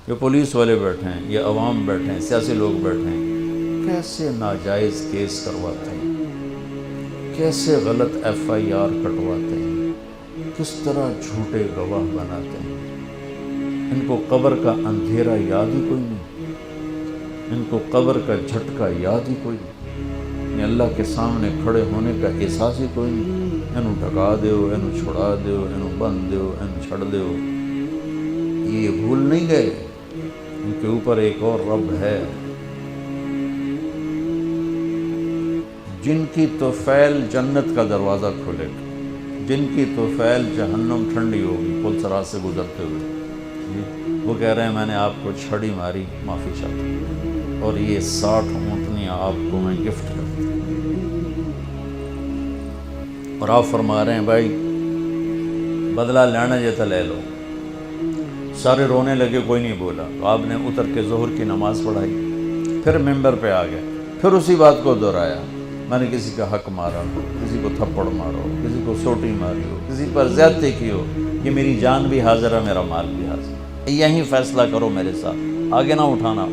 یہ پولیس والے بیٹھے ہیں، یہ عوام بیٹھے ہیں، سیاسی لوگ بیٹھے ہیں، کیسے ناجائز کیس کرواتے ہیں، کیسے غلط FIR کٹواتے ہیں، کس طرح جھوٹے گواہ بناتے ہیں۔ ان کو قبر کا اندھیرا یاد ہی کوئی نہیں، ان کو قبر کا جھٹکا یاد ہی کوئی نہیں، اللہ کے سامنے کھڑے ہونے کا احساس ہی کوئی نہیں۔ انہوں ڈھکا دیو، انہوں چھڑا دیو، انہوں بند دیو، انہوں چھڑ دیو۔ یہ بھول نہیں گئے ان کے اوپر ایک اور رب ہے جن کی طفیل جنت کا دروازہ کھولے گا، جن کی طفیل جہنم ٹھنڈی ہوگی پل صراط سے گزرتے ہوئے۔ وہ کہہ رہے ہیں میں نے آپ کو چھڑی ماری، معافی چاہتا ہوں، اور یہ 60 اونٹنیاں آپ کو میں گفٹ کرتا ہوں۔ اور آپ فرما رہے ہیں بھائی بدلہ لینا جیتا لے لو۔ سارے رونے لگے، کوئی نہیں بولا۔ تو آپ نے اتر کے ظہر کی نماز پڑھائی، پھر ممبر پہ آ گئے، پھر اسی بات کو دہرایا، میں نے کسی کا حق مارا ہو، کسی کو تھپڑ مارا ہو، کسی کو سوٹی ماری ہو، کسی پر زیادتی کی ہو، یہ میری جان بھی حاضر ہے، میرا مال بھی حاضر ہے، یہیں فیصلہ کرو میرے ساتھ، آگے نہ اٹھانا۔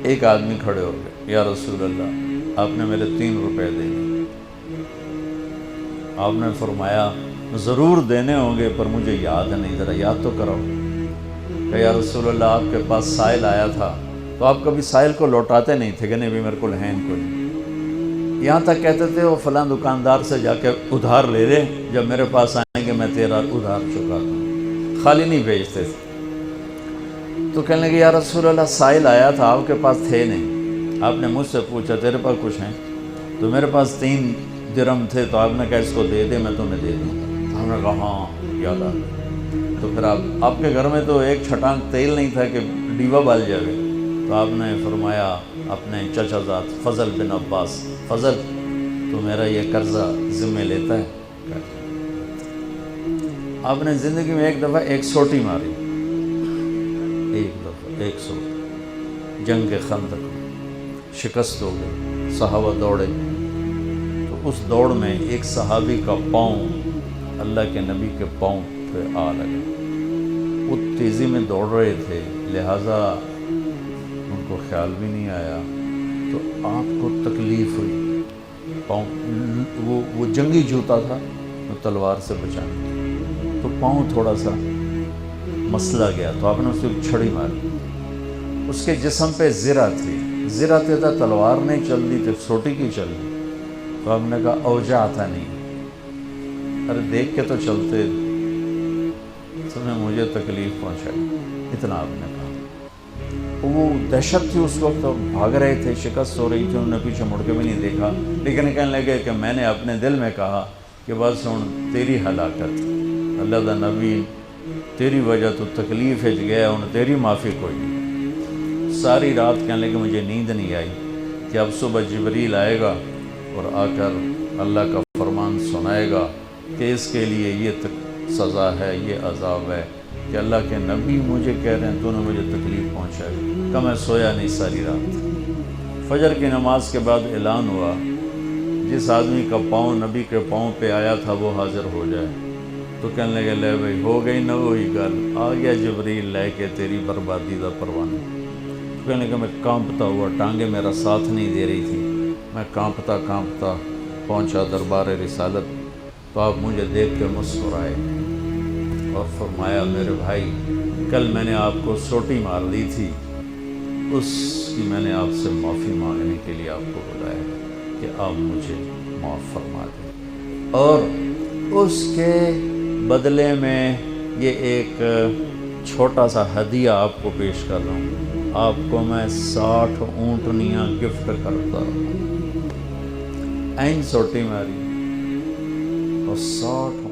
ایک آدمی کھڑے ہو گئے، یا رسول اللہ آپ نے میرے 3 روپے دینے۔ آپ نے فرمایا ضرور دینے ہوں گے پر مجھے یاد نہیں، ذرا یاد تو کرو۔ کہ یا رسول اللہ آپ کے پاس سائل آیا تھا تو آپ کبھی سائل کو لوٹاتے نہیں تھے کہ نہیں بھی میرے کو لہین کو نہیں، یہاں تک کہتے تھے وہ فلاں دکاندار سے جا کے ادھار لے لے، جب میرے پاس آئیں گے میں تیرا ادھار چکا دوں، خالی نہیں بھیجتے تھے۔ تو کہنے لگے یا رسول اللہ سائل آیا تھا آپ کے پاس تھے نہیں، آپ نے مجھ سے پوچھا تیرے پاس کچھ ہیں؟ تو میرے پاس 3 درم تھے، تو آپ نے کہا اس کو دے دے میں تمہیں دے دوں۔ ہم نے کہا ہاں یاد آ گیا۔ تو پھر آپ کے گھر میں تو ایک چھٹانک تیل نہیں تھا کہ ڈیبا بال جائے، تو آپ نے فرمایا اپنے چچا زاد فضل بن عباس، فضل تو میرا یہ قرضہ ذمہ لیتا ہے؟ آپ نے زندگی میں ایک دفعہ ایک سوٹی ماری، ایک دفعہ 1 سوٹی، جنگ خندق، شکست ہو گئی، صحابہ دوڑے، تو اس دوڑ میں ایک صحابی کا پاؤں اللہ کے نبی کے پاؤں پہ آ لگا۔ وہ تیزی میں دوڑ رہے تھے، لہٰذا ان کو خیال بھی نہیں آیا، تو آپ کو تکلیف ہوئی، پاؤں وہ جنگی جوتا تھا وہ تلوار سے بچانے، تو پاؤں تھوڑا سا مسلا گیا، تو آپ نے اس کو چھڑی ماری، اس کے جسم پہ زرہ تھی، زرہ تھا، تلوار نہیں چل رہی تھی، سوٹی کی چل رہی، تو آپ نے کہا اوجا آتا نہیں، ارے دیکھ کے تو چلتے، تم نے مجھے تکلیف پہنچائی، اتنا آپ نے کہا۔ وہ دہشت تھی اس وقت، بھاگ رہے تھے، شکست ہو رہی تھی، انہوں نے پیچھے مڑ کے بھی نہیں دیکھا، لیکن کہنے لگے کہ میں نے اپنے دل میں کہا کہ بس ہوں تیری ہلاکت، اللہ دا نبی تیری وجہ تو تکلیف ہے گیا، انہوں تیری معافی کوئی نہیں۔ ساری رات کہنے لگے مجھے نیند نہیں آئی کہ اب صبح جبریل آئے گا اور آ کر اللہ کا فرمان سنائے گا کہ اس کے لیے یہ سزا ہے، یہ عذاب ہے، کہ اللہ کے نبی مجھے کہہ رہے ہیں تو نے مجھے تکلیف پہنچائی، کہ میں سویا نہیں ساری رات۔ فجر کی نماز کے بعد اعلان ہوا جس آدمی کا پاؤں نبی کے پاؤں پہ آیا تھا وہ حاضر ہو جائے، تو کہنے لگے لے بھائی ہو گئی نہ وہی گل، آ گیا جبریل لے کے تیری بربادی دا پروانہ۔ تو کہنے لگے میں کانپتا ہوا، ٹانگیں میرا ساتھ نہیں دے رہی تھی، میں کانپتا کانپتا پہنچا دربار رسالت، تو آپ مجھے دیکھ کے مسکرائے اور فرمایا میرے بھائی کل میں نے آپ کو سوٹی مار دی تھی، اس کی میں نے آپ سے معافی مانگنے کے لیے آپ کو بلایا کہ آپ مجھے معاف فرما دیں، اور اس کے بدلے میں یہ ایک چھوٹا سا ہدیہ آپ کو پیش کر رہا ہوں، آپ کو میں 60 اونٹنیاں گفٹ کرتا رہا۔ این سوٹی ماری اور 60